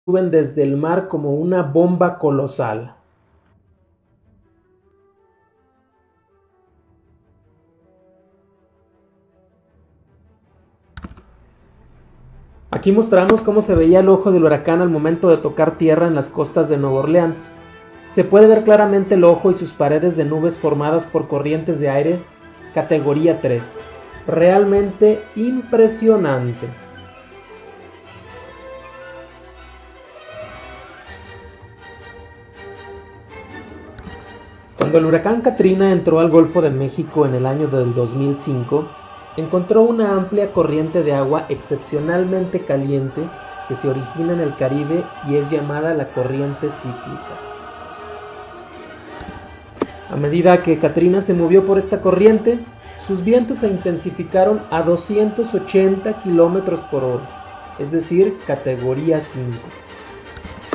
suben desde el mar como una bomba colosal. Aquí mostramos cómo se veía el ojo del huracán al momento de tocar tierra en las costas de Nueva Orleans. Se puede ver claramente el ojo y sus paredes de nubes formadas por corrientes de aire categoría 3. Realmente impresionante. Cuando el huracán Katrina entró al Golfo de México en el año del 2005, encontró una amplia corriente de agua excepcionalmente caliente que se origina en el Caribe y es llamada la corriente cíclica. A medida que Katrina se movió por esta corriente, sus vientos se intensificaron a 280 km por hora, es decir, categoría 5.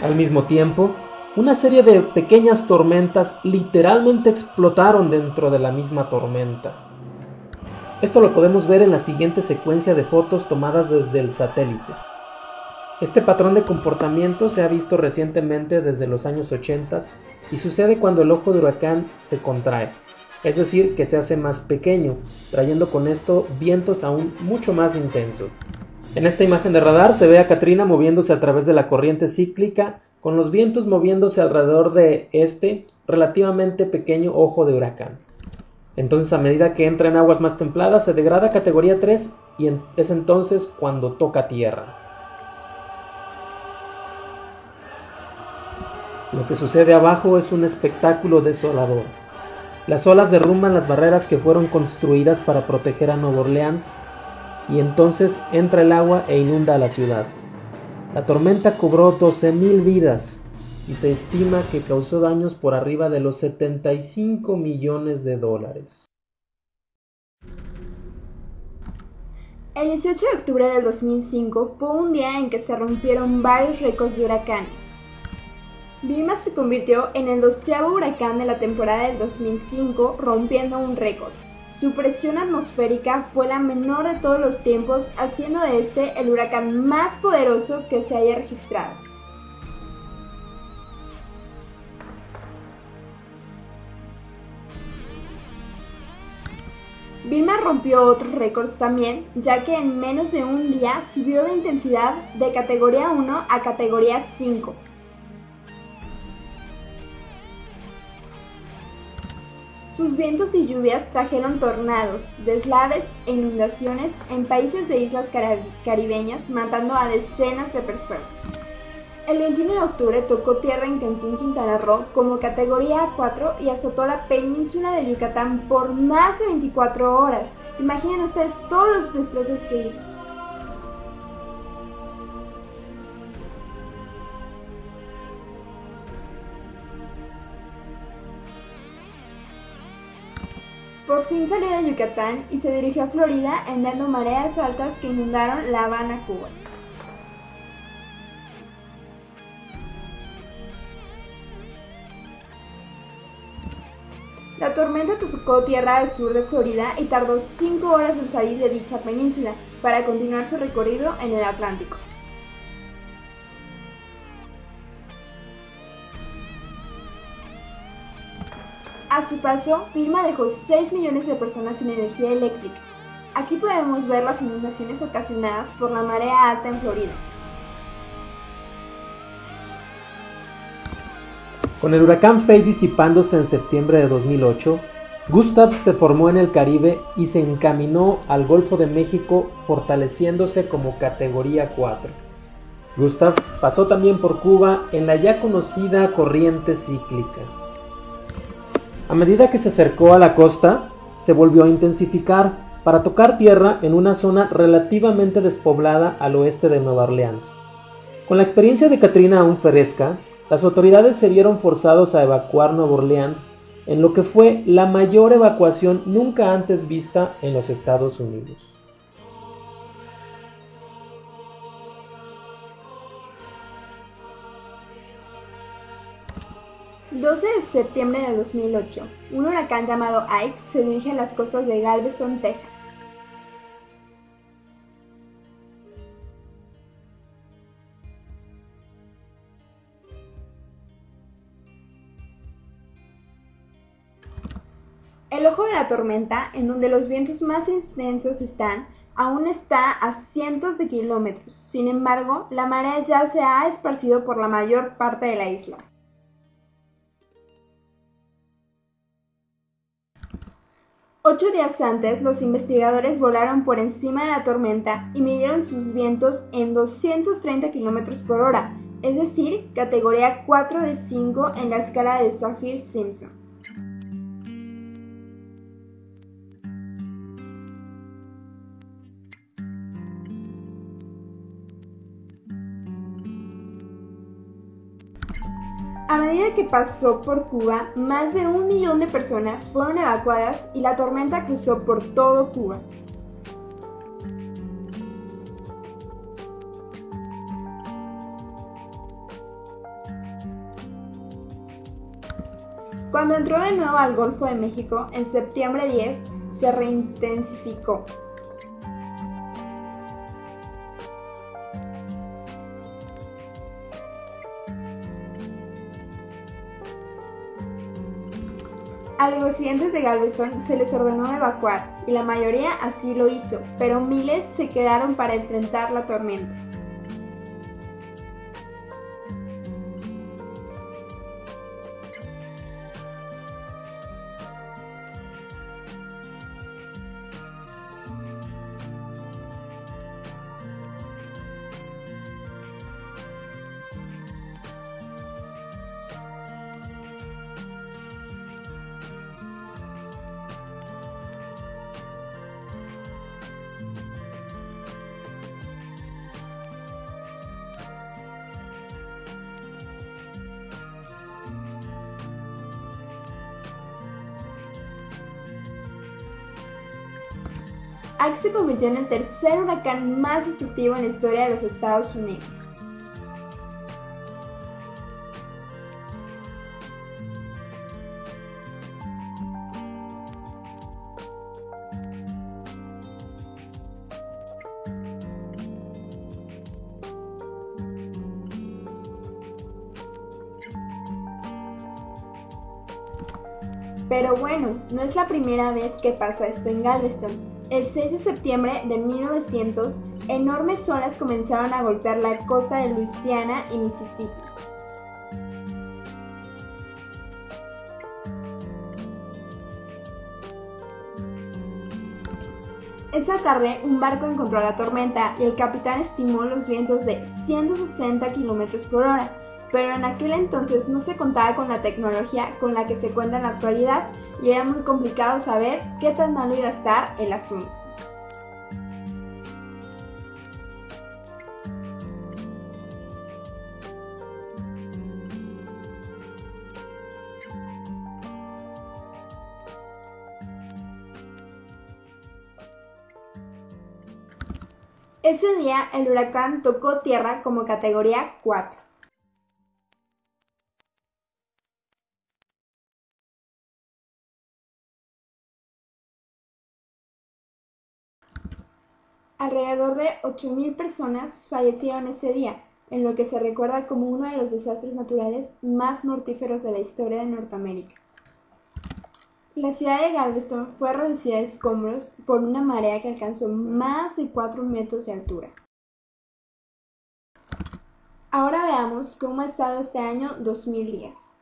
Al mismo tiempo, una serie de pequeñas tormentas literalmente explotaron dentro de la misma tormenta. Esto lo podemos ver en la siguiente secuencia de fotos tomadas desde el satélite. Este patrón de comportamiento se ha visto recientemente desde los años 80 y sucede cuando el ojo de huracán se contrae, es decir, que se hace más pequeño, trayendo con esto vientos aún mucho más intensos. En esta imagen de radar se ve a Katrina moviéndose a través de la corriente cíclica, con los vientos moviéndose alrededor de este relativamente pequeño ojo de huracán. Entonces, a medida que entra en aguas más templadas, se degrada a categoría 3 y es entonces cuando toca tierra. Lo que sucede abajo es un espectáculo desolador. Las olas derrumban las barreras que fueron construidas para proteger a Nueva Orleans y entonces entra el agua e inunda a la ciudad. La tormenta cobró 12,000 vidas y se estima que causó daños por arriba de los 75 millones de dólares. El 18 de octubre del 2005 fue un día en que se rompieron varios récords de huracanes. Vilma se convirtió en el 12º huracán de la temporada del 2005, rompiendo un récord. Su presión atmosférica fue la menor de todos los tiempos, haciendo de este el huracán más poderoso que se haya registrado. Vilma rompió otros récords también, ya que en menos de un día subió de intensidad de categoría 1 a categoría 5. Sus vientos y lluvias trajeron tornados, deslaves e inundaciones en países de islas caribeñas, matando a decenas de personas. El 21 de octubre tocó tierra en Cancún, Quintana Roo, como categoría 4 y azotó la península de Yucatán por más de 24 horas. Imaginen ustedes todos los destrozos que hizo. Por fin salió de Yucatán y se dirigió a Florida, enviando mareas altas que inundaron La Habana, Cuba. La tormenta tocó tierra al sur de Florida y tardó 5 horas en salir de dicha península para continuar su recorrido en el Atlántico. A su paso, Vilma dejó 6 millones de personas sin energía eléctrica. Aquí podemos ver las inundaciones ocasionadas por la marea alta en Florida. Con el huracán Faye disipándose en septiembre de 2008, Gustav se formó en el Caribe y se encaminó al Golfo de México, fortaleciéndose como categoría 4. Gustav pasó también por Cuba en la ya conocida corriente cíclica. A medida que se acercó a la costa, se volvió a intensificar para tocar tierra en una zona relativamente despoblada al oeste de Nueva Orleans. Con la experiencia de Katrina aún fresca, las autoridades se vieron forzados a evacuar Nueva Orleans en lo que fue la mayor evacuación nunca antes vista en los Estados Unidos. El 12 de septiembre de 2008, un huracán llamado Ike se dirige a las costas de Galveston, Texas. El ojo de la tormenta, en donde los vientos más intensos están, aún está a cientos de kilómetros. Sin embargo, la marea ya se ha esparcido por la mayor parte de la isla. Ocho días antes, los investigadores volaron por encima de la tormenta y midieron sus vientos en 230 km por hora, es decir, categoría 4 de 5 en la escala de Saffir-Simpson. A medida que pasó por Cuba, más de 1 millón de personas fueron evacuadas y la tormenta cruzó por todo Cuba. Cuando entró de nuevo al Golfo de México, en septiembre 10, se reintensificó. A los residentes de Galveston se les ordenó evacuar, y la mayoría así lo hizo, pero miles se quedaron para enfrentar la tormenta. Ike se convirtió en el tercer huracán más destructivo en la historia de los Estados Unidos. Pero bueno, no es la primera vez que pasa esto en Galveston. El 6 de septiembre de 1900, enormes olas comenzaron a golpear la costa de Luisiana y Mississippi. Esa tarde, un barco encontró la tormenta y el capitán estimó los vientos de 160 km por hora, pero en aquel entonces no se contaba con la tecnología con la que se cuenta en la actualidad y era muy complicado saber qué tan malo iba a estar el asunto. Ese día el huracán tocó tierra como categoría 4. Alrededor de 8.000 personas fallecieron ese día, en lo que se recuerda como uno de los desastres naturales más mortíferos de la historia de Norteamérica. La ciudad de Galveston fue reducida a escombros por una marea que alcanzó más de 4 metros de altura. Ahora veamos cómo ha estado este año 2010.